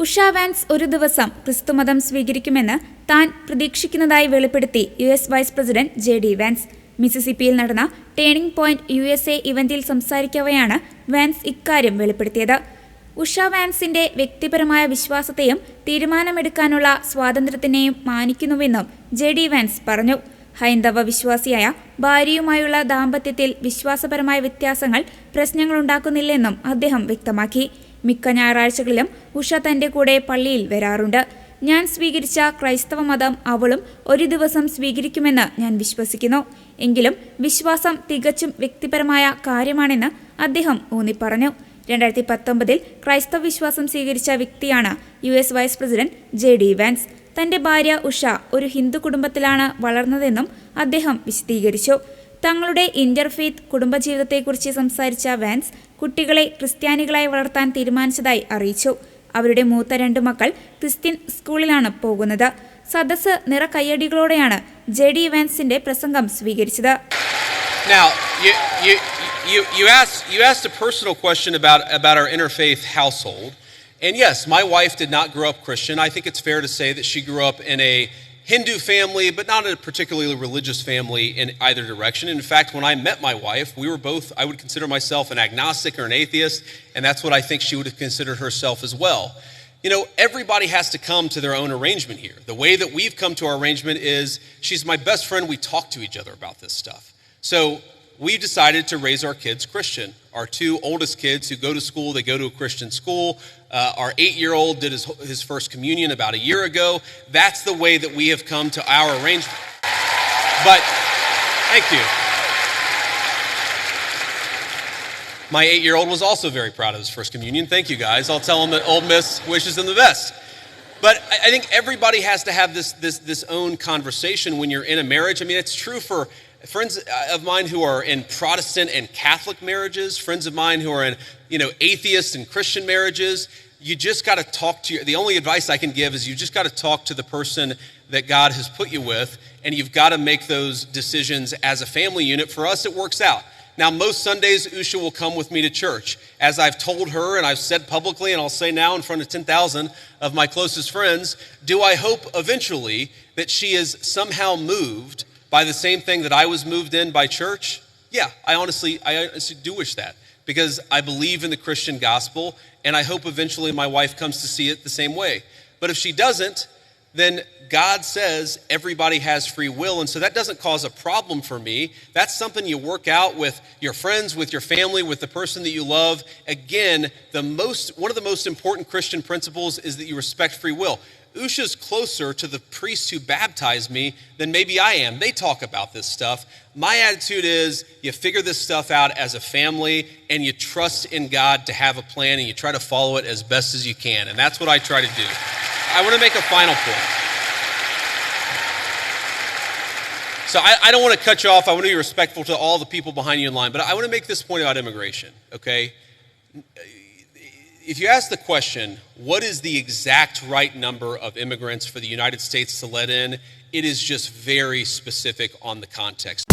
Usha Vance ഒരു ദിവസം ക്രിസ്തുമതം സ്വീകരിക്കുമെന്ന് താൻ പ്രതീക്ഷിക്കുന്നതായി വെളിപ്പെടുത്തി US vice president JD Vance. മിസിസിപ്പിയിൽ നടന്ന ടേണിംഗ് പോയിന്റ് USA ഇവന്റിൽ സംസാരിക്കവെയാണ് വാൻസ് ഇക്കാര്യം വെളിപ്പെടുത്തിയത്. ഉഷ വാൻസിന്റെ വ്യക്തിപരമായ വിശ്വാസത്തെയും തീരുമാനമെടുക്കാനുള്ള സ്വാതന്ത്ര്യത്തിനെയും മാനിക്കുന്നുവെന്നും ജെഡി വാൻസ് പറഞ്ഞു. ഹൈന്ദവ വിശ്വാസിയായ ഭാര്യയുമായുള്ള ദാമ്പത്യത്തിൽ വിശ്വാസപരമായ വ്യത്യാസങ്ങൾ പ്രശ്നങ്ങളുണ്ടാക്കുന്നില്ലെന്നും അദ്ദേഹം വ്യക്തമാക്കി. മിക്ക ഞായറാഴ്ചകളിലും ഉഷ തന്റെ കൂടെ പള്ളിയിൽ വരാറുണ്ട്. ഞാൻ സ്വീകരിച്ച ക്രൈസ്തവ മതം അവളും ഒരു ദിവസം സ്വീകരിക്കുമെന്ന് ഞാൻ വിശ്വസിക്കുന്നു. എങ്കിലും വിശ്വാസം തികച്ചും വ്യക്തിപരമായ കാര്യമാണെന്ന് അദ്ദേഹം ഊന്നിപ്പറഞ്ഞു. 2019 ക്രൈസ്തവ വിശ്വാസം സ്വീകരിച്ച വ്യക്തിയാണ് US vice president JD Vance. തന്റെ ഭാര്യ ഉഷ ഒരു ഹിന്ദു കുടുംബത്തിലാണ് വളർന്നതെന്നും അദ്ദേഹം വിശദീകരിച്ചു. തങ്ങളുടെ ഇന്റർഫെയ്ത്ത് കുടുംബജീവിതത്തെക്കുറിച്ച് സംസാരിച്ച വാൻസ് കുട്ടികളെ ക്രിസ്ത്യാനികളായി വളർത്താൻ തീരുമാനിച്ചതായി അറിയിച്ചു. അവരുടെ മൂത്ത 2 മക്കൾ ക്രിസ്ത്യൻ സ്കൂളിലാണ് പോകുന്നത്. സദസ്സ് നിറകയ്യടികളോടെയാണ് ജെഡി വാൻസിന്റെ പ്രസംഗം സ്വീകരിച്ചത്. Now, you asked a personal question about our interfaith household. And yes, my wife did not grow up Christian. I think it's fair to say that she grew up in a Hindu family, but not a particularly religious family in either direction. In fact, when I met my wife, we were both, I would consider myself an agnostic or an atheist, and that's what I think she would have considered herself as well. You know, everybody has to come to their own arrangement here. The way that we've come to our arrangement is she's my best friend. We talk to each other about this stuff. So we decided to raise our kids Christian. Our 2 oldest kids who go to school, they go to a Christian school. Our 8-year-old did his first communion about a year ago. That's the way that we have come to our arrangement. But, thank you. My 8-year-old was also very proud of his first communion. Thank you, guys. I'll tell him that Old Miss wishes him the best. But I think everybody has to have this own conversation when you're in a marriage. I mean, it's true for friends of mine who are in Protestant and Catholic marriages, friends of mine who are in, atheist and Christian marriages. You just got to talk to the only advice I can give is you just got to talk to the person that God has put you with, and you've got to make those decisions as a family unit. For us, it works out. Now, most Sundays, Usha will come with me to church. As I've told her, and I've said publicly, and I'll say now in front of 10,000 of my closest friends, do I hope eventually that she is somehow moved by the same thing that I was moved in by church? Yeah, I honestly do wish that, because I believe in the Christian gospel, and I hope eventually my wife comes to see it the same way. But if she doesn't, then God says everybody has free will, and so that doesn't cause a problem for me. That's something you work out with your friends, with your family, with the person that you love. Again, one of the most important Christian principles is that you respect free will. Usha's closer to the priests who baptized me than maybe I am. They talk about this stuff. My attitude is you figure this stuff out as a family, and you trust in God to have a plan, and you try to follow it as best as you can. And that's what I try to do. I want to make a final point. So I don't want to cut you off. I want to be respectful to all the people behind you in line. But I want to make this point about immigration, okay? If you ask the question, what is the exact right number of immigrants for the United States to let in, it is just very specific on the context.